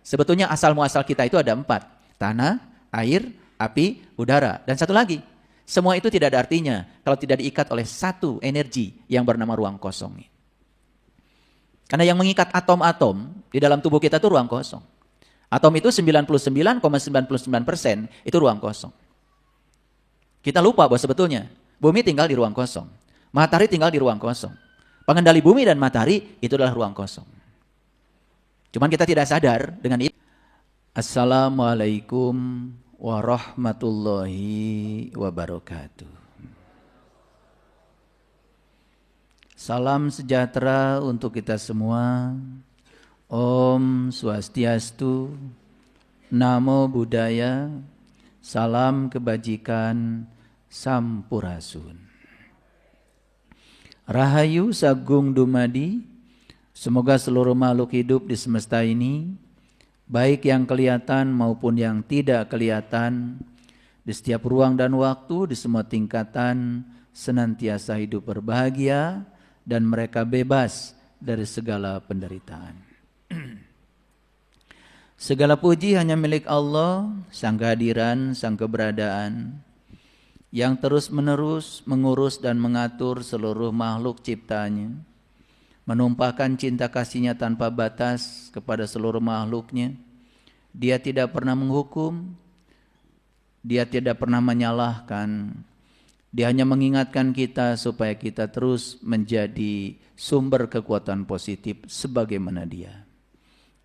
Sebetulnya asal muasal kita itu ada 4. Tanah, air, api, udara. Dan satu lagi. Semua itu tidak ada artinya kalau tidak diikat oleh satu energi yang bernama ruang kosong. Karena yang mengikat atom-atom di dalam tubuh kita itu ruang kosong. Atom itu 99,99% itu ruang kosong. Kita lupa bahwa sebetulnya bumi tinggal di ruang kosong. Matahari tinggal di ruang kosong. Pengendali bumi dan matahari itu adalah ruang kosong. Cuman kita tidak sadar dengan itu. Assalamualaikum warahmatullahi wabarakatuh. Salam sejahtera untuk kita semua. Om Swastiastu, Namo Buddhaya, salam kebajikan, Sampurasun. Rahayu Sagung Dumadi, semoga seluruh makhluk hidup di semesta ini, baik yang kelihatan maupun yang tidak kelihatan, di setiap ruang dan waktu, di semua tingkatan, senantiasa hidup berbahagia dan mereka bebas dari segala penderitaan. Segala puji hanya milik Allah, Sang kehadiran, Sang keberadaan, yang terus-menerus mengurus dan mengatur seluruh makhluk ciptaannya, menumpahkan cinta kasihnya tanpa batas kepada seluruh makhluknya. Dia tidak pernah menghukum, dia tidak pernah menyalahkan, dia hanya mengingatkan kita supaya kita terus menjadi sumber kekuatan positif sebagaimana dia.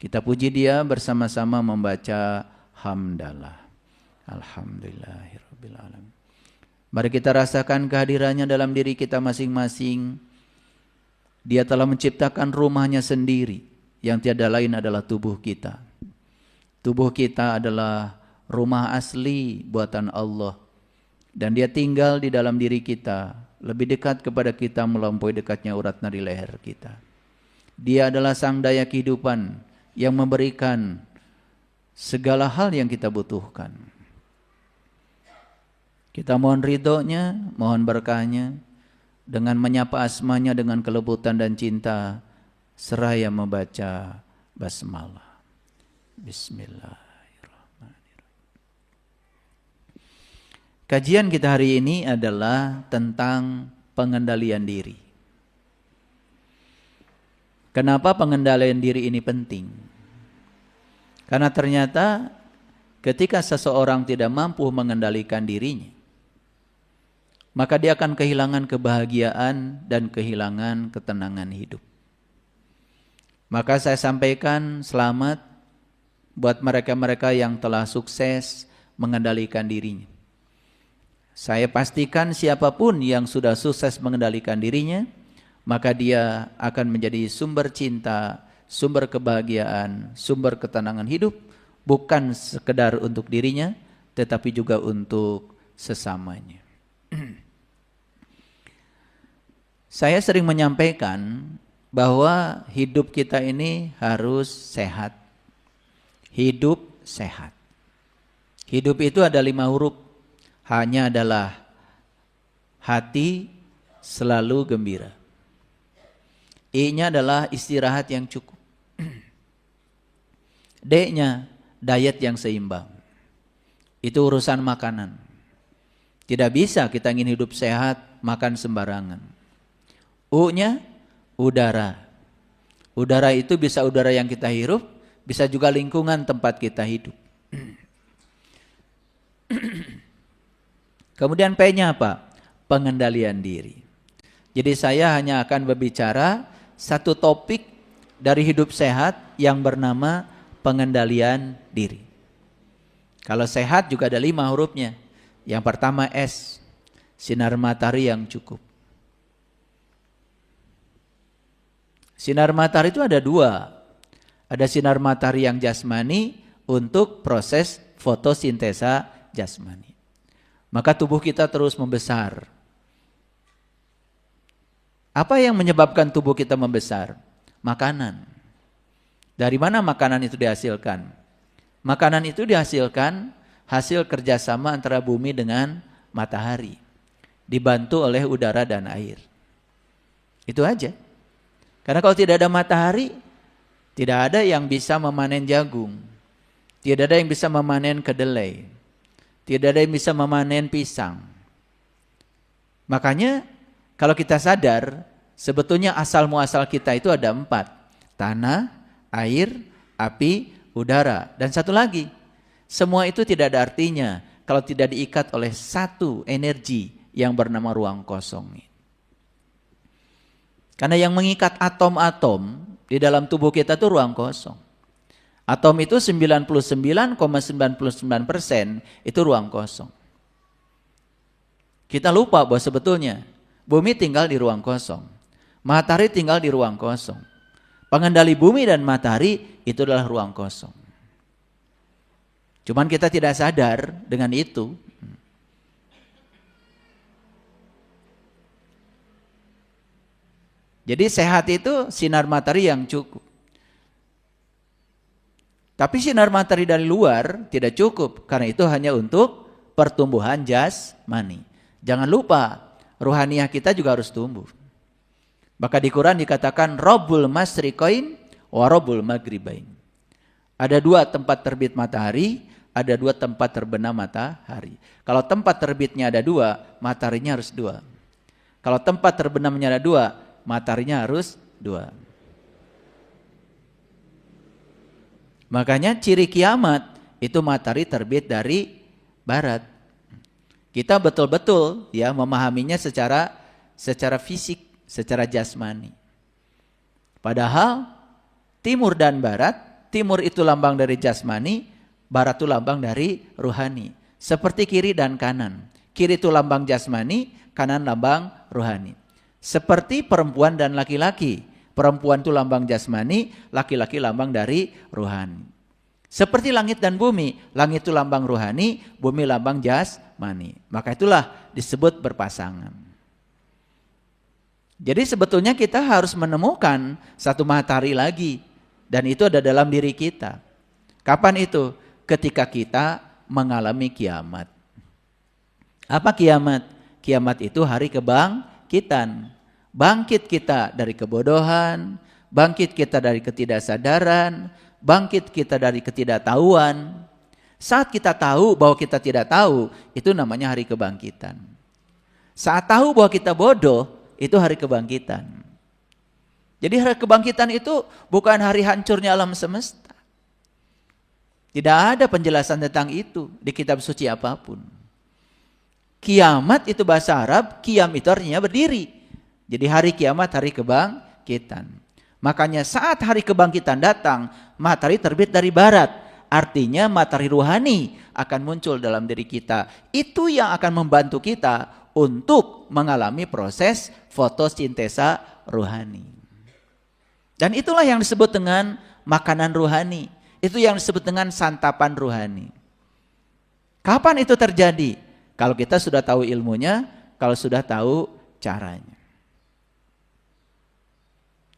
Kita puji dia bersama-sama membaca hamdalah. Alhamdulillahirabbil alamin. Mari kita rasakan kehadirannya dalam diri kita masing-masing. Dia telah menciptakan rumahnya sendiri, yang tiada lain adalah tubuh kita. Tubuh kita adalah rumah asli buatan Allah. Dan dia tinggal di dalam diri kita, lebih dekat kepada kita melampaui dekatnya urat nadi leher kita. Dia adalah sang daya kehidupan yang memberikan segala hal yang kita butuhkan. Kita mohon ridhonya, mohon berkahnya, dengan menyapa asmanya dengan kelebutan dan cinta, seraya membaca basmalah. Bismillahirrahmanirrahim. Kajian kita hari ini adalah tentang pengendalian diri. Kenapa pengendalian diri ini penting? Karena ternyata ketika seseorang tidak mampu mengendalikan dirinya, maka dia akan kehilangan kebahagiaan dan kehilangan ketenangan hidup. Maka saya sampaikan selamat buat mereka-mereka yang telah sukses mengendalikan dirinya. Saya pastikan siapapun yang sudah sukses mengendalikan dirinya, maka dia akan menjadi sumber cinta, sumber kebahagiaan, sumber ketenangan hidup, bukan sekedar untuk dirinya, tetapi juga untuk sesamanya. Saya sering menyampaikan bahwa hidup kita ini harus sehat. Hidup sehat. Hidup itu ada 5 huruf. Hanya adalah hati selalu gembira. I-nya adalah istirahat yang cukup. D-nya diet yang seimbang. Itu urusan makanan. Tidak bisa kita ingin hidup sehat, makan sembarangan. U-nya udara. Udara itu bisa udara yang kita hirup, bisa juga lingkungan tempat kita hidup. Kemudian P-nya apa? Pengendalian diri. Jadi saya hanya akan berbicara satu topik dari hidup sehat yang bernama pengendalian diri. Kalau sehat juga ada 5 hurufnya. Yang pertama S, sinar matahari yang cukup. Sinar matahari itu ada 2. Ada sinar matahari yang jasmani untuk proses fotosintesa jasmani. Maka tubuh kita terus membesar. Apa yang menyebabkan tubuh kita membesar? Makanan. Dari mana makanan itu dihasilkan? Makanan itu dihasilkan hasil kerjasama antara bumi dengan matahari. Dibantu oleh udara dan air. Itu aja. Karena kalau tidak ada matahari, tidak ada yang bisa memanen jagung. Tidak ada yang bisa memanen kedelai. Tidak ada yang bisa memanen pisang. Makanya kalau kita sadar, sebetulnya asal muasal kita itu ada 4. Tanah, air, api, udara. Dan satu lagi, semua itu tidak ada artinya kalau tidak diikat oleh satu energi yang bernama ruang kosong. Karena yang mengikat atom-atom di dalam tubuh kita itu ruang kosong. Atom itu 99,99% itu ruang kosong. Kita lupa bahwa sebetulnya bumi tinggal di ruang kosong. Matahari tinggal di ruang kosong. Pengendali bumi dan matahari itu adalah ruang kosong. Cuman kita tidak sadar dengan itu. Jadi sehat itu sinar matahari yang cukup. Tapi sinar matahari dari luar tidak cukup, karena itu hanya untuk pertumbuhan jasmani. Jangan lupa, ruhaniyah kita juga harus tumbuh. Maka di Quran dikatakan Rabbul Masyriqain wa Rabbul Maghribain. Ada 2 tempat terbit matahari, ada 2 tempat terbenam matahari. Kalau tempat terbitnya ada 2, mataharinya harus 2. Kalau tempat terbenamnya ada 2, mataharinya harus 2. Makanya ciri kiamat itu matahari terbit dari barat. Kita betul-betul ya memahaminya secara fisik, secara jasmani. Padahal timur dan barat, timur itu lambang dari jasmani, barat itu lambang dari ruhani. Seperti kiri dan kanan. Kiri itu lambang jasmani, kanan lambang ruhani. Seperti perempuan dan laki-laki. Perempuan itu lambang jasmani, laki-laki lambang dari ruhani. Seperti langit dan bumi, langit itu lambang ruhani, bumi lambang jasmani. Maka itulah disebut berpasangan. Jadi sebetulnya kita harus menemukan satu matahari lagi. Dan itu ada dalam diri kita. Kapan itu? Ketika kita mengalami kiamat. Apa kiamat? Kiamat itu hari kebangkitan. Bangkit kita dari kebodohan, bangkit kita dari ketidaksadaran, bangkit kita dari ketidaktahuan. Saat kita tahu bahwa kita tidak tahu, itu namanya hari kebangkitan. Saat tahu bahwa kita bodoh, itu hari kebangkitan. Jadi hari kebangkitan itu bukan hari hancurnya alam semesta. Tidak ada penjelasan tentang itu di kitab suci apapun. Kiamat itu bahasa Arab, qiyam itu artinya berdiri. Jadi hari kiamat, hari kebangkitan. Makanya saat hari kebangkitan datang, matahari terbit dari barat. Artinya matahari ruhani akan muncul dalam diri kita. Itu yang akan membantu kita untuk mengalami proses fotosintesa ruhani. Dan itulah yang disebut dengan makanan ruhani. Itu yang disebut dengan santapan ruhani. Kapan itu terjadi? Kalau kita sudah tahu ilmunya, kalau sudah tahu caranya.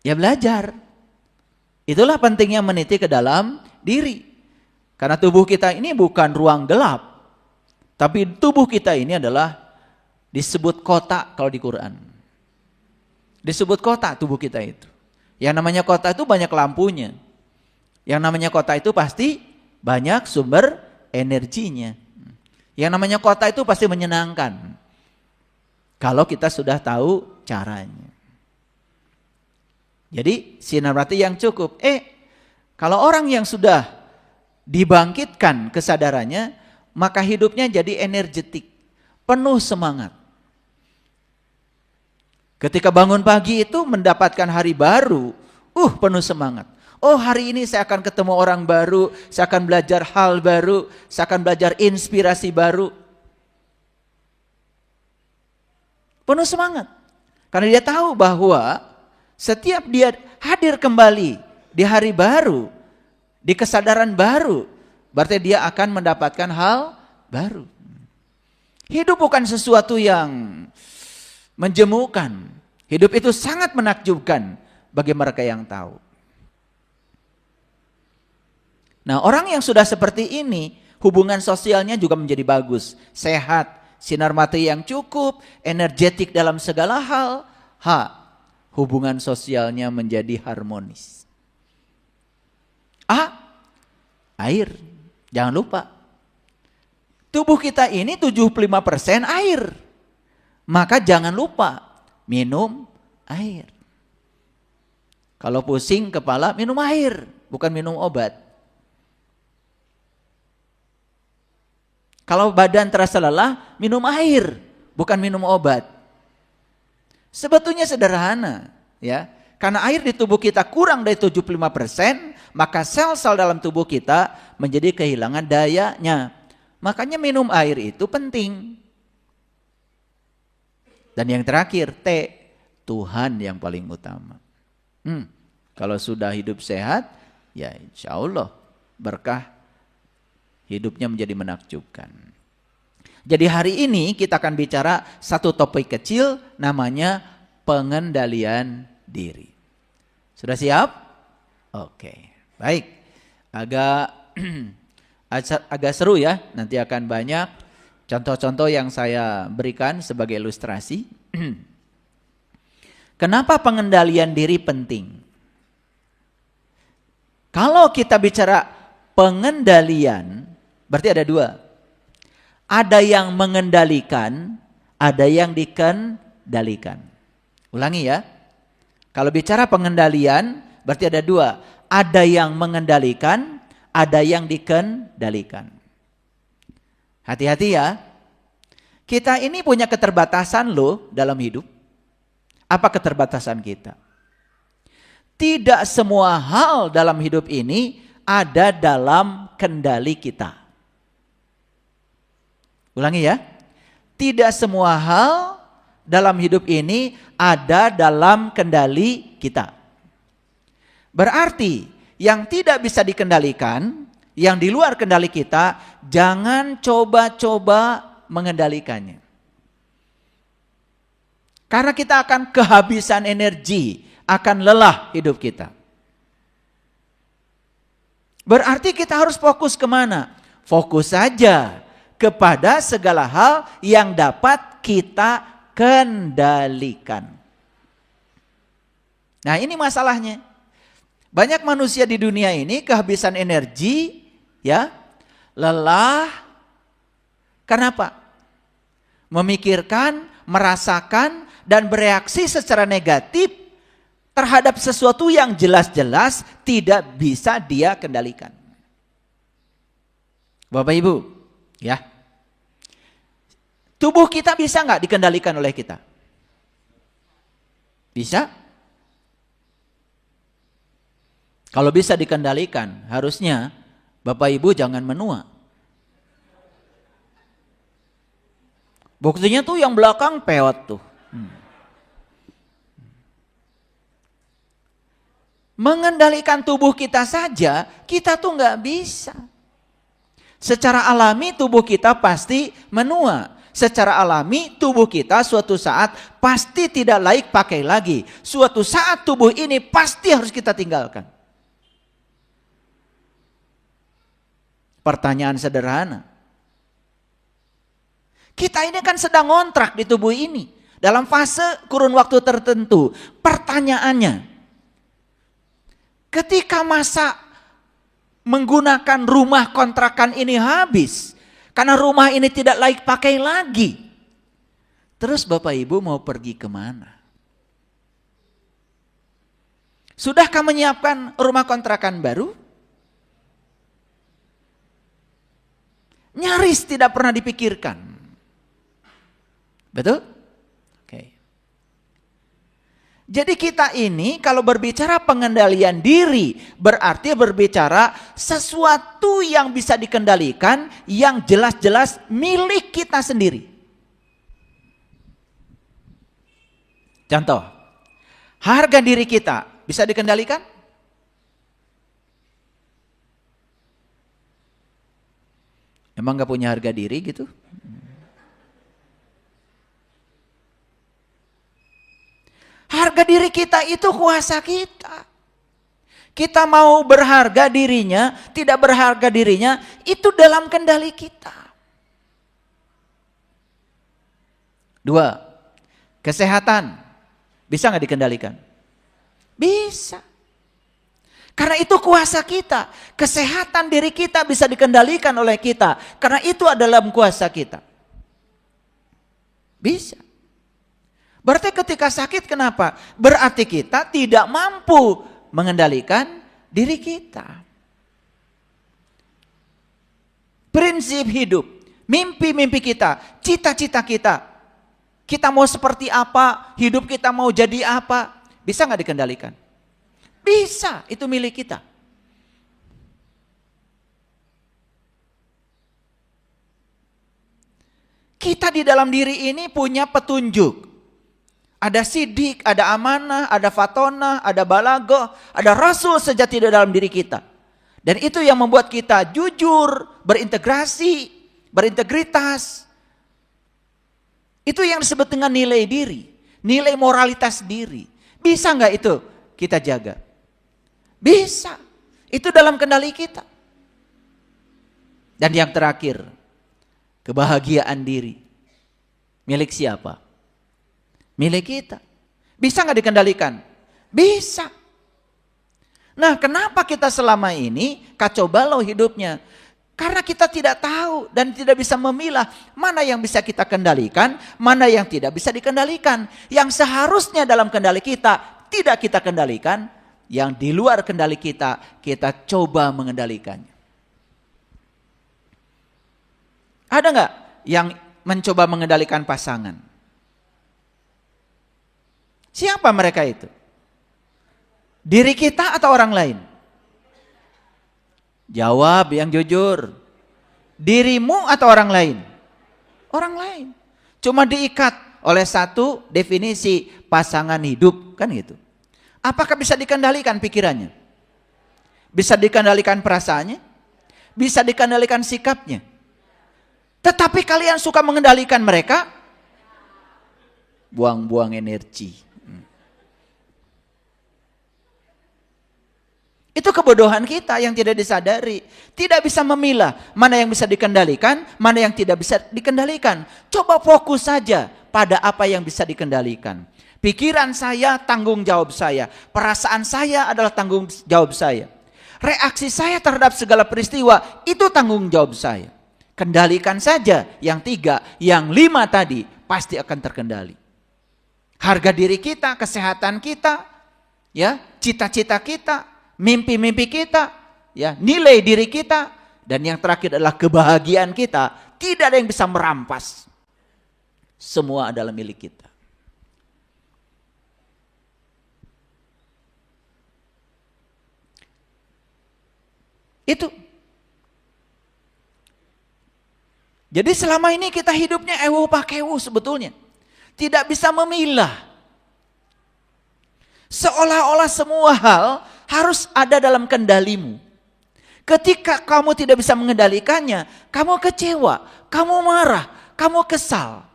Ya belajar. Itulah pentingnya meniti ke dalam diri. Karena tubuh kita ini bukan ruang gelap. Tapi tubuh kita ini adalah disebut kota kalau di Quran. Disebut kota tubuh kita itu. Yang namanya kota itu banyak lampunya. Yang namanya kota itu pasti banyak sumber energinya. Yang namanya kota itu pasti menyenangkan. Kalau kita sudah tahu caranya. Jadi sinar matahari yang cukup. Kalau orang yang sudah dibangkitkan kesadarannya, maka hidupnya jadi energetik, penuh semangat. Ketika bangun pagi itu mendapatkan hari baru, penuh semangat. Oh, hari ini saya akan ketemu orang baru, saya akan belajar hal baru, saya akan belajar inspirasi baru. Penuh semangat. Karena dia tahu bahwa setiap dia hadir kembali di hari baru, di kesadaran baru, berarti dia akan mendapatkan hal baru. Hidup bukan sesuatu yang menjemukan. Hidup itu sangat menakjubkan bagi mereka yang tahu. Nah, orang yang sudah seperti ini, hubungan sosialnya juga menjadi bagus, sehat, sinar matahari yang cukup, energetik dalam segala hal. Hubungan sosialnya menjadi harmonis. Air. Jangan lupa, tubuh kita ini 75% air. Maka jangan lupa minum air. Kalau pusing kepala, minum air, bukan minum obat. Kalau badan terasa lelah, minum air, bukan minum obat. Sebetulnya sederhana, ya. Karena air di tubuh kita kurang dari 75%, maka sel-sel dalam tubuh kita menjadi kehilangan dayanya. Makanya minum air itu penting. Dan yang terakhir, T, Tuhan yang paling utama. Kalau sudah hidup sehat, ya insya Allah berkah hidupnya menjadi menakjubkan. Jadi hari ini kita akan bicara satu topik kecil namanya pengendalian diri. Sudah siap? Oke, baik. Agak seru ya, nanti akan banyak contoh-contoh yang saya berikan sebagai ilustrasi. Kenapa pengendalian diri penting? Kalau kita bicara pengendalian, berarti ada dua. Ada yang mengendalikan, ada yang dikendalikan. Ulangi ya. Kalau bicara pengendalian, berarti ada dua. Ada yang mengendalikan, ada yang dikendalikan. Hati-hati ya. Kita ini punya keterbatasan loh dalam hidup. Apa keterbatasan kita? Tidak semua hal dalam hidup ini ada dalam kendali kita. Ulangi ya. Tidak semua hal dalam hidup ini ada dalam kendali kita. Berarti yang tidak bisa dikendalikan, yang di luar kendali kita, jangan coba-coba mengendalikannya. Karena kita akan kehabisan energi, akan lelah hidup kita. Berarti kita harus fokus kemana? Fokus saja kepada segala hal yang dapat kita kendalikan. Nah, ini masalahnya. Banyak manusia di dunia ini kehabisan energi, ya, lelah. Kenapa? Memikirkan, merasakan, dan bereaksi secara negatif terhadap sesuatu yang jelas-jelas tidak bisa dia kendalikan. Bapak Ibu, ya. Tubuh kita bisa nggak dikendalikan oleh kita? Bisa? Kalau bisa dikendalikan, harusnya Bapak Ibu jangan menua. Buktinya tuh yang belakang peot tuh. Mengendalikan tubuh kita saja, kita tuh nggak bisa. Secara alami tubuh kita pasti menua. Secara alami tubuh kita suatu saat pasti tidak layak pakai lagi. Suatu saat tubuh ini pasti harus kita tinggalkan. Pertanyaan sederhana. Kita ini kan sedang ngontrak di tubuh ini. Dalam fase kurun waktu tertentu. Pertanyaannya. Ketika masa menggunakan rumah kontrakan ini habis. Karena rumah ini tidak layak pakai lagi. Terus Bapak Ibu mau pergi kemana? Sudahkah menyiapkan rumah kontrakan baru? Nyaris tidak pernah dipikirkan. Betul? Oke. Jadi kita ini kalau berbicara pengendalian diri, berarti berbicara sesuatu yang bisa dikendalikan, yang jelas-jelas milik kita sendiri. Contoh, harga diri kita bisa dikendalikan? Emang gak punya harga diri gitu? Harga diri kita itu kuasa kita. Kita mau berharga dirinya, tidak berharga dirinya, itu dalam kendali kita. 2, kesehatan. Bisa gak dikendalikan? Bisa. Karena itu kuasa kita. Kesehatan diri kita bisa dikendalikan oleh kita. Karena itu adalah kuasa kita. Bisa. Berarti ketika sakit kenapa? Berarti kita tidak mampu mengendalikan diri kita. Prinsip hidup, mimpi-mimpi kita, cita-cita kita. Kita mau seperti apa, hidup kita mau jadi apa. Bisa nggak dikendalikan? Bisa, itu milik kita. Kita di dalam diri ini punya petunjuk. Ada sidik, ada amanah, ada fatona, ada balagoh, ada rasul sejati di dalam diri kita. Dan itu yang membuat kita jujur, berintegrasi, berintegritas. Itu yang disebut dengan nilai diri, nilai moralitas diri. Bisa nggak itu kita jaga? Bisa. Itu dalam kendali kita. Dan yang terakhir, kebahagiaan diri. Milik siapa? Milik kita. Bisa nggak dikendalikan? Bisa. Nah, kenapa kita selama ini kacau balau hidupnya? Karena kita tidak tahu dan tidak bisa memilah mana yang bisa kita kendalikan, mana yang tidak bisa dikendalikan. Yang seharusnya dalam kendali kita tidak kita kendalikan, yang di luar kendali kita coba mengendalikannya. Ada nggak yang mencoba mengendalikan pasangan? Siapa mereka itu? Diri kita atau orang lain? Jawab yang jujur. Dirimu atau orang lain? Orang lain. Cuma diikat oleh satu definisi pasangan hidup, kan gitu. Apakah bisa dikendalikan pikirannya? Bisa dikendalikan perasaannya? Bisa dikendalikan sikapnya? Tetapi kalian suka mengendalikan mereka? Buang-buang energi. Itu kebodohan kita yang tidak disadari. Tidak bisa memilah mana yang bisa dikendalikan, mana yang tidak bisa dikendalikan. Coba fokus saja pada apa yang bisa dikendalikan. Pikiran saya tanggung jawab saya. Perasaan saya adalah tanggung jawab saya. Reaksi saya terhadap segala peristiwa itu tanggung jawab saya. Kendalikan saja yang 3, yang 5 tadi pasti akan terkendali. Harga diri kita, kesehatan kita, ya, cita-cita kita, mimpi-mimpi kita, ya, nilai diri kita, dan yang terakhir adalah kebahagiaan kita. Tidak ada yang bisa merampas. Semua adalah milik kita. Itu. Jadi selama ini kita hidupnya ewo pakewo sebetulnya. Tidak bisa memilah. Seolah-olah semua hal harus ada dalam kendalimu. Ketika kamu tidak bisa mengendalikannya, kamu kecewa, kamu marah, kamu kesal.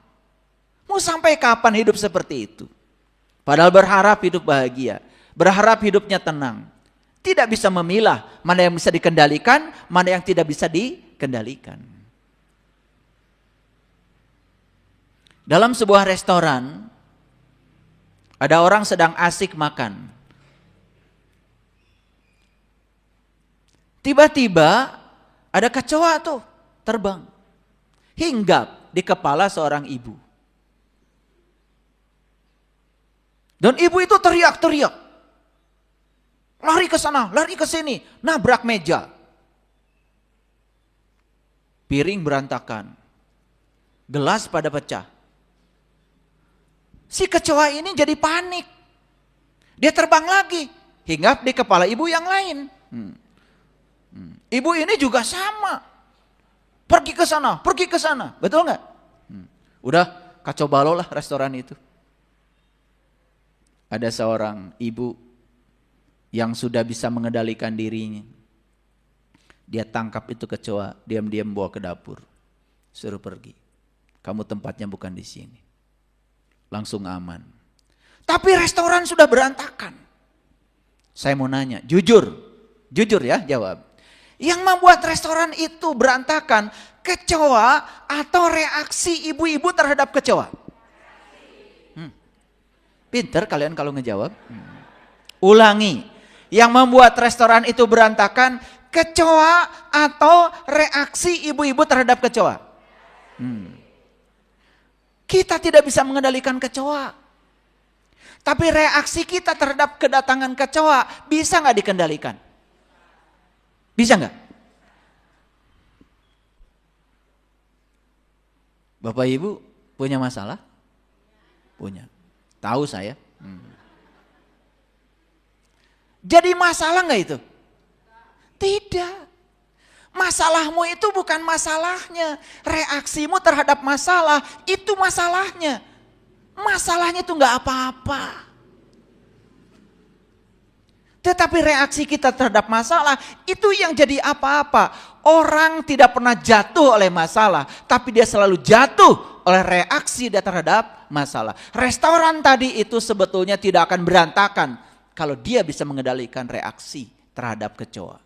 Mau sampai kapan hidup seperti itu? Padahal berharap hidup bahagia, berharap hidupnya tenang. Tidak bisa memilah mana yang bisa dikendalikan, mana yang tidak bisa dikendalikan. Dalam sebuah restoran, ada orang sedang asik makan. Tiba-tiba ada kecoa tuh terbang, hinggap di kepala seorang ibu. Dan ibu itu teriak-teriak. Lari ke sana, lari ke sini, nabrak meja. Piring berantakan. Gelas pada pecah. Si kecoa ini jadi panik. Dia terbang lagi, hinggap di kepala ibu yang lain. Ibu ini juga sama. Pergi ke sana, pergi ke sana. Betul nggak? Udah kacau balau lah restoran itu. Ada seorang ibu yang sudah bisa mengendalikan dirinya. Dia tangkap itu kecoa, diam-diam bawa ke dapur. Suruh pergi. Kamu tempatnya bukan di sini. Langsung aman. Tapi restoran sudah berantakan. Saya mau nanya, jujur ya jawab. Yang membuat restoran itu berantakan, kecoa atau reaksi ibu-ibu terhadap kecoa? Pinter kalian kalau ngejawab. Ulangi. Yang membuat restoran itu berantakan? Kecoa atau reaksi ibu-ibu terhadap kecoa? Kita tidak bisa mengendalikan kecoa. Tapi reaksi kita terhadap kedatangan kecoa bisa nggak dikendalikan? Bisa nggak? Bapak Ibu punya masalah? Punya. Tahu saya. Jadi masalah nggak itu? Tidak. Masalahmu itu bukan masalahnya. Reaksimu terhadap masalah itu masalahnya. Masalahnya itu nggak apa-apa. Tetapi reaksi kita terhadap masalah itu yang jadi apa-apa. Orang tidak pernah jatuh oleh masalah, tapi dia selalu jatuh oleh reaksi dia terhadap masalah. Restoran tadi itu sebetulnya tidak akan berantakan kalau dia bisa mengendalikan reaksi terhadap kecoa.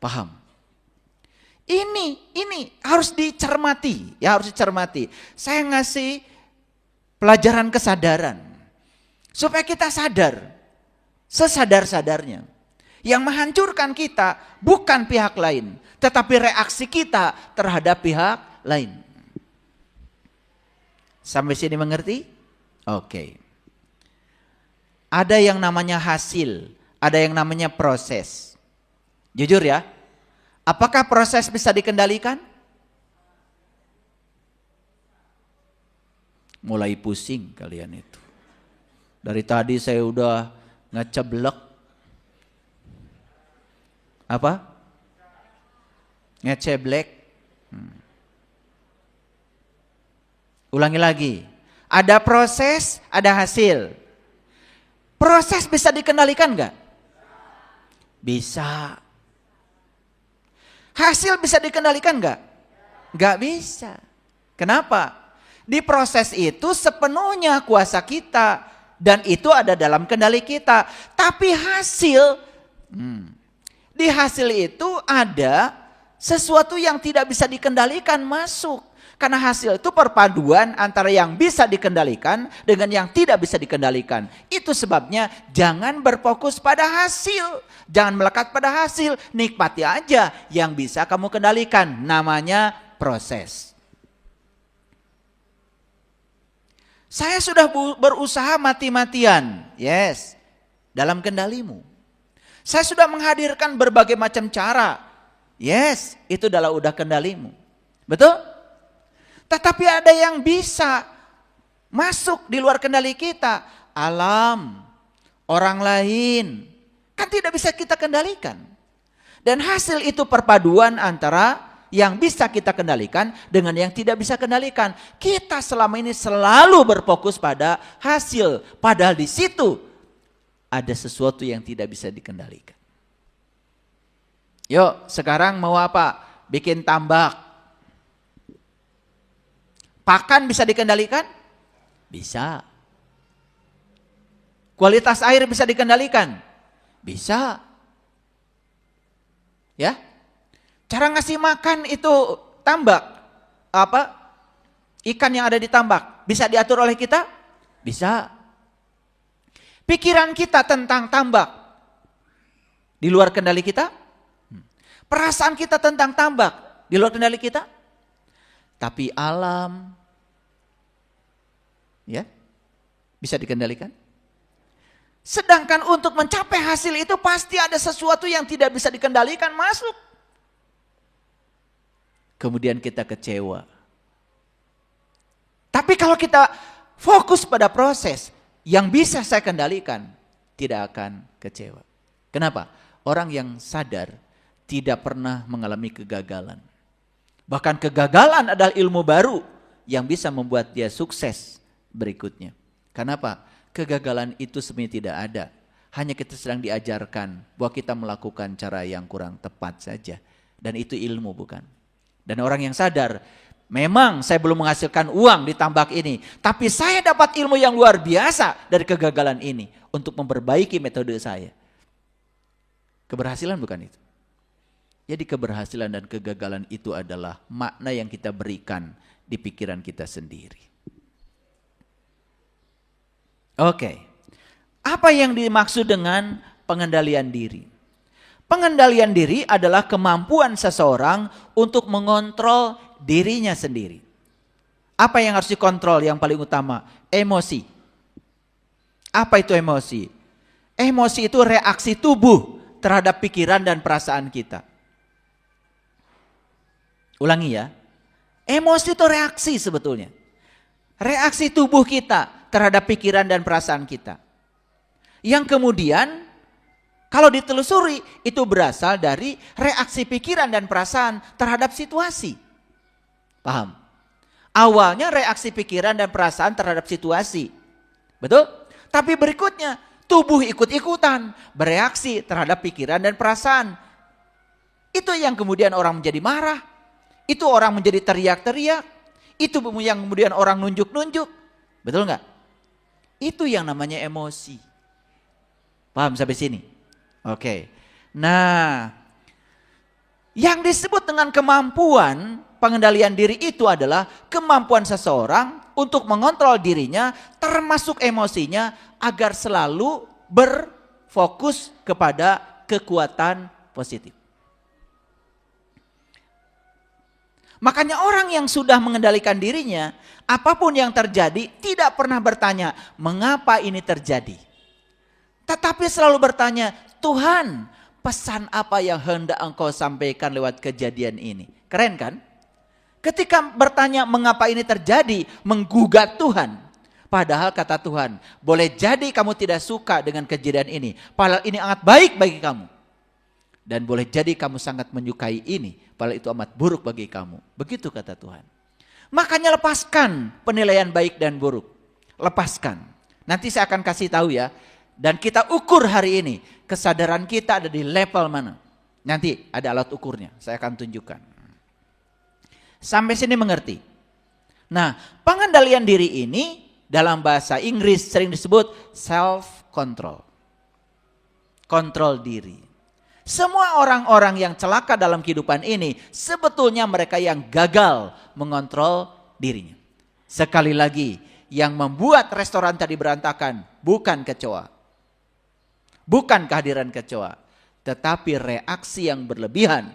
Paham? Ini harus dicermati, ya harus dicermati. Saya ngasih pelajaran kesadaran supaya kita sadar, sesadar-sadarnya. Yang menghancurkan kita bukan pihak lain, tetapi reaksi kita terhadap pihak lain. Sampai sini mengerti? Oke. Ada yang namanya hasil, ada yang namanya proses. Jujur ya, apakah proses bisa dikendalikan? Mulai pusing kalian itu. Dari tadi saya udah ngeceblek. Apa? Ngeceblek. Ulangi lagi. Ada proses, ada hasil. Proses bisa dikendalikan enggak? Bisa. Hasil bisa dikendalikan enggak? Enggak bisa. Kenapa? Di proses itu sepenuhnya kuasa kita. Dan itu ada dalam kendali kita. Tapi hasil, di hasil itu ada sesuatu yang tidak bisa dikendalikan masuk. Karena hasil itu perpaduan antara yang bisa dikendalikan dengan yang tidak bisa dikendalikan. Itu sebabnya jangan berfokus pada hasil. Jangan melekat pada hasil. Nikmati aja yang bisa kamu kendalikan. Namanya proses. Saya sudah berusaha mati-matian. Yes. Dalam kendalimu. Saya sudah menghadirkan berbagai macam cara. Yes. Itu adalah udah kendalimu. Betul? Tetapi ada yang bisa masuk di luar kendali kita. Alam, orang lain. Kan tidak bisa kita kendalikan. Dan hasil itu perpaduan antara yang bisa kita kendalikan dengan yang tidak bisa kendalikan. Kita selama ini selalu berfokus pada hasil. Padahal di situ ada sesuatu yang tidak bisa dikendalikan. Yuk sekarang mau apa? Bikin tambak. Pakan bisa dikendalikan? Bisa. Kualitas air bisa dikendalikan? Bisa. Ya. Cara ngasih makan itu tambak. Apa? Ikan yang ada di tambak. Bisa diatur oleh kita? Bisa. Pikiran kita tentang tambak. Di luar kendali kita? Perasaan kita tentang tambak. Di luar kendali kita? Tapi alam, ya, bisa dikendalikan. Sedangkan untuk mencapai hasil itu pasti ada sesuatu yang tidak bisa dikendalikan masuk. Kemudian kita kecewa. Tapi kalau kita fokus pada proses yang bisa saya kendalikan, tidak akan kecewa. Kenapa? Orang yang sadar tidak pernah mengalami kegagalan. Bahkan kegagalan adalah ilmu baru yang bisa membuat dia sukses berikutnya. Kenapa? Kegagalan itu sebenarnya tidak ada. Hanya kita sedang diajarkan bahwa kita melakukan cara yang kurang tepat saja. Dan itu ilmu bukan? Dan orang yang sadar, memang saya belum menghasilkan uang di tambak ini. Tapi saya dapat ilmu yang luar biasa dari kegagalan ini. Untuk memperbaiki metode saya. Keberhasilan bukan itu? Jadi keberhasilan dan kegagalan itu adalah makna yang kita berikan di pikiran kita sendiri. Oke. Apa yang dimaksud dengan pengendalian diri? Pengendalian diri adalah kemampuan seseorang untuk mengontrol dirinya sendiri. Apa yang harus dikontrol yang paling utama? Emosi. Apa itu emosi? Emosi itu reaksi tubuh terhadap pikiran dan perasaan kita. Ulangi ya. Emosi itu reaksi sebetulnya. Reaksi tubuh kita terhadap pikiran dan perasaan kita. Yang kemudian kalau ditelusuri itu berasal dari reaksi pikiran dan perasaan terhadap situasi. Paham? Awalnya reaksi pikiran dan perasaan terhadap situasi. Betul? Tapi berikutnya tubuh ikut-ikutan bereaksi terhadap pikiran dan perasaan. Itu yang kemudian orang menjadi marah. Itu orang menjadi teriak-teriak. Itu yang kemudian orang nunjuk-nunjuk. Betul nggak? Itu yang namanya emosi. Paham sampai sini? Oke. Nah, yang disebut dengan kemampuan pengendalian diri itu adalah kemampuan seseorang untuk mengontrol dirinya termasuk emosinya agar selalu berfokus kepada kekuatan positif. Makanya orang yang sudah mengendalikan dirinya, apapun yang terjadi tidak pernah bertanya mengapa ini terjadi. Tetapi selalu bertanya, Tuhan, pesan apa yang hendak Engkau sampaikan lewat kejadian ini? Keren kan? Ketika bertanya mengapa ini terjadi, menggugat Tuhan. Padahal kata Tuhan, boleh jadi kamu tidak suka dengan kejadian ini. Padahal ini sangat baik bagi kamu. Dan boleh jadi kamu sangat menyukai ini. Padahal itu amat buruk bagi kamu. Begitu kata Tuhan. Makanya lepaskan penilaian baik dan buruk. Lepaskan. Nanti saya akan kasih tahu ya. Dan kita ukur hari ini. Kesadaran kita ada di level mana. Nanti ada alat ukurnya. Saya akan tunjukkan. Sampai sini mengerti. Nah, pengendalian diri ini dalam bahasa Inggris sering disebut self-control. Kontrol diri. Semua orang-orang yang celaka dalam kehidupan ini sebetulnya mereka yang gagal mengontrol dirinya. Sekali lagi, yang membuat restoran tadi berantakan bukan kecoa. Bukan kehadiran kecoa, tetapi reaksi yang berlebihan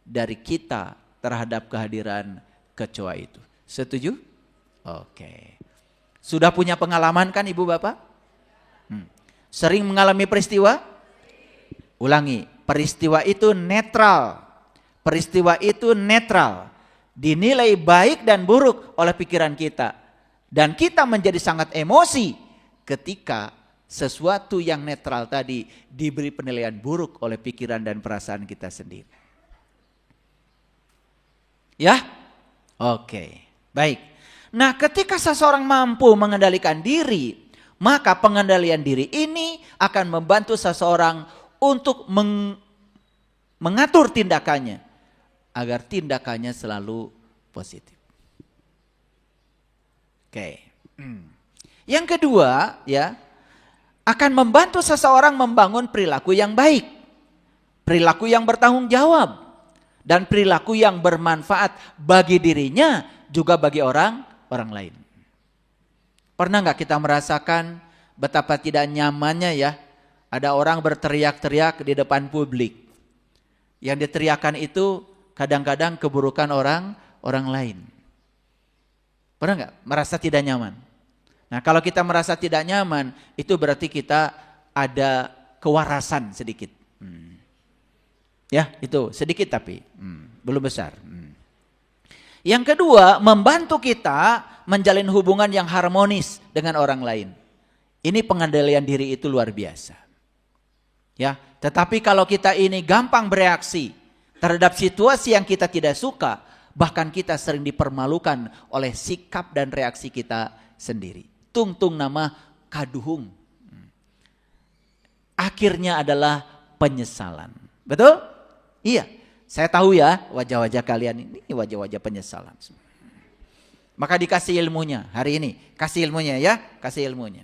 dari kita terhadap kehadiran kecoa itu. Setuju? Oke. Sudah punya pengalaman kan Ibu Bapak? Sering mengalami peristiwa? Ulangi, peristiwa itu netral. Peristiwa itu netral. Dinilai baik dan buruk oleh pikiran kita. Dan kita menjadi sangat emosi ketika sesuatu yang netral tadi diberi penilaian buruk oleh pikiran dan perasaan kita sendiri. Ya? Oke, baik. Nah, ketika seseorang mampu mengendalikan diri, maka pengendalian diri ini akan membantu seseorang untuk mengatur tindakannya agar tindakannya selalu positif. Oke. Yang kedua, ya, akan membantu seseorang membangun perilaku yang baik, perilaku yang bertanggung jawab, dan perilaku yang bermanfaat bagi dirinya juga bagi orang lain. Pernah nggak kita merasakan betapa tidak nyamannya ya? Ada orang berteriak-teriak di depan publik. Yang diteriakan itu kadang-kadang keburukan orang lain. Pernah nggak merasa tidak nyaman? Nah, kalau kita merasa tidak nyaman, itu berarti kita ada kewarasan sedikit. Ya, itu sedikit tapi belum besar. Yang kedua, membantu kita menjalin hubungan yang harmonis dengan orang lain. Ini pengendalian diri itu luar biasa. Ya, tetapi kalau kita ini gampang bereaksi terhadap situasi yang kita tidak suka, bahkan kita sering dipermalukan oleh sikap dan reaksi kita sendiri. Tungtung nama kaduhung. Akhirnya adalah penyesalan. Betul? Iya. Saya tahu ya wajah-wajah kalian ini wajah-wajah penyesalan. Maka dikasih ilmunya hari ini. Kasih ilmunya ya, kasih ilmunya.